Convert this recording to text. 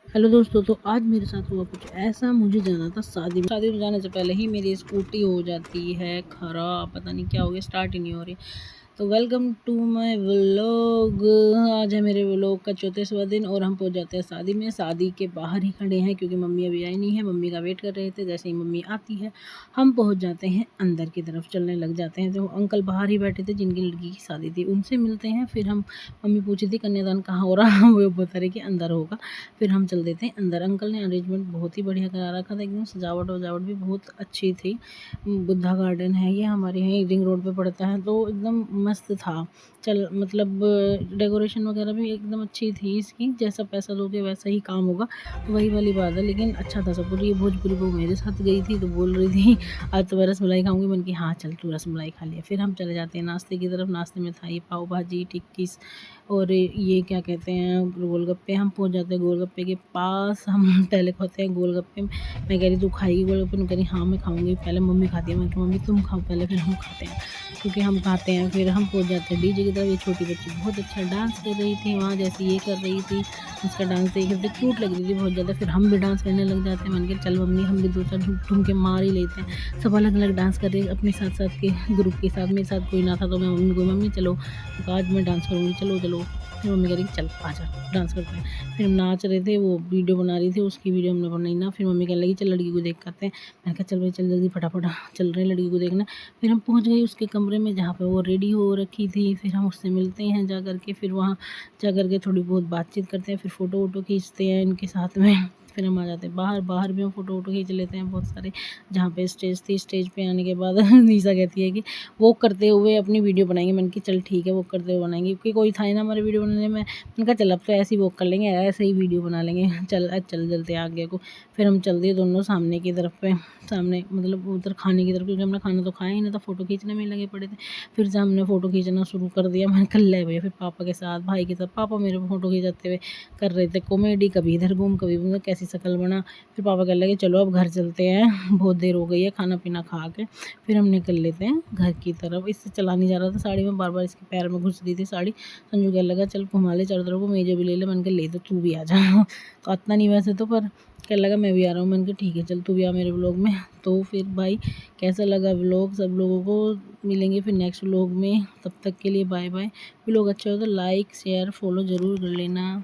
Hello दोस्तों, तो आज मेरे साथ हुआ कुछ ऐसा। मुझे जाना था शादी में जाने से पहले ही मेरी स्कूटी हो जाती है ख़राब। पता नहीं क्या हो गया, स्टार्ट ही नहीं हो रही। तो वेलकम टू माय व्लॉग। आज है मेरे व्लॉग का 34वां दिन और हम पहुंच जाते हैं शादी में। शादी के बाहर ही खड़े हैं क्योंकि मम्मी अभी आई नहीं है। मम्मी का वेट कर रहे थे। जैसे ही मम्मी आती है हम पहुंच जाते हैं अंदर की तरफ, चलने लग जाते हैं। तो अंकल बाहर ही बैठे थे जिनकी लड़की की शादी थी, उनसे मिलते हैं। फिर हम मम्मी पूछी थी कन्यादान कहाँ हो रहा वो बता रहे कि अंदर होगा। फिर हम चल देते हैं अंदर। अंकल ने अरेंजमेंट बहुत ही बढ़िया करा रखा था, एकदम सजावट वजावट भी बहुत अच्छी थी। बुद्धा गार्डन है ये, हमारे यहाँ रिंग रोड पे पड़ता है, तो एकदम मस्त था। मतलब डेकोरेशन वगैरह भी एकदम अच्छी थी इसकी। जैसा पैसा दोगे वैसा ही काम होगा, तो वही वाली बात है। लेकिन अच्छा था सब कुछ। ये भोजपुरी बहू मेरे साथ गई थी तो बोल रही थी आज तो मैं रसमलाई खाऊंगी। मन की हाँ चल तू रसमलाई खा लिया। फिर हम चले जाते हैं नाश्ते की तरफ। नाश्ते में था ये पाव भाजी, टिक्की और ये क्या कहते हैं गोलगप्पे। हम पहुंच जाते हैं गोलगप्पे के पास। हम पहले खाते हैं गोलगप्पे। मैं कह रही तू खाएगी गोलगप्पे? मैं कह रही हाँ मैं खाऊंगी। पहले मम्मी खाती है। मैं कह मम्मी तुम खाओ पहले, फिर हम खाते हैं, क्योंकि हम खाते हैं। फिर हम पहुंच जाते हैं डीजे की तरफ। ये छोटी बच्ची बहुत अच्छा डांस कर रही थी वहाँ, जैसे ये कर रही थी। उसका डांस देख रहे थे, क्यूट लग रही थी बहुत ज़्यादा। फिर हम भी डांस करने लग जाते हैं। मन के चल मम्मी हम भी 2-4 ठुमके मार ही लेते हैं। सब अलग अलग डांस कर रहे हैं अपने साथ साथ के ग्रुप के साथ। मेरे साथ कोई ना था तो मैं मम्मी को, मम्मी चलो तो आज मैं डांस करूँगी, चलो चलो। फिर मम्मी कह रही चल आजा डांस करते हैं। फिर हम नाच रहे थे, वो वीडियो बना रही थी, उसकी वीडियो हमने बनाई ना। फिर मम्मी कहने लगी चल लड़की को देख कर आते हैं। मैंने कहा चल भाई चल जल्दी फटाफट चल रहे हैं लड़की को देखना। फिर हम पहुंच गए उसके कमरे में जहाँ पे वो रेडी हो रखी थी। फिर हम उससे मिलते हैं जा कर के। फिर वहाँ जा कर के थोड़ी बहुत बातचीत करते हैं। फिर फ़ोटो वोटो खींचते हैं इनके साथ में। फिर हम आ जाते हैं बाहर। बाहर भी हम फ़ोटो वोटो खींच लेते हैं बहुत सारे। जहाँ पे स्टेज थी, स्टेज पे आने के बाद निशा कहती है कि वॉक करते हुए अपनी वीडियो बनाएंगे। मैंने कि चल ठीक है वॉक करते हुए बनाएंगे, क्योंकि कोई था ही ना हमारे वीडियो बनाने में। मैंने कहा चल अब तो ऐसे ही वॉक कर लेंगे, ऐसे ही वीडियो बना लेंगे। चल चलते आगे को। फिर हम चल दिए दोनों सामने की तरफ पे, सामने मतलब उधर खाने की तरफ, क्योंकि हमने खाना तो खाया ही नहीं था, फ़ोटो खींचने में ही लगे पड़े थे। फिर से हमने फ़ोटो खींचना शुरू कर दिया। मैंने कल ले भैया। फिर पापा के साथ, भाई के साथ, पापा मेरे फ़ोटो खींचाते हुए कर रहे थे कॉमेडी। कभी इधर घूम कभी मतलब कैसी शक्ल बना। फिर पापा कहने लगे चलो अब घर चलते हैं, बहुत देर हो गई है खाना पीना खा के। फिर हम निकल लेते हैं घर की तरफ। इससे चला नहीं जा रहा था साड़ी में, बार बार इसके पैर में घुस रही थी साड़ी। संजू कहने लगा चल घुमा ले चारों तरफ को, मेजे भी ले ले। मैंने कहा ले तो तू भी आ जा। तो आता नहीं वैसे तो, पर कहने लगा मैं भी आ रहा हूँ। मैंने कहा ठीक है चल तू भी आ मेरे व्लॉग में। तो फिर भाई कैसा लगा व्लॉग सब लोगों को। मिलेंगे फिर नेक्स्ट व्लॉग में, तब तक के लिए बाय बाय। व्लॉग अच्छा हो तो लाइक शेयर फॉलो ज़रूर कर लेना।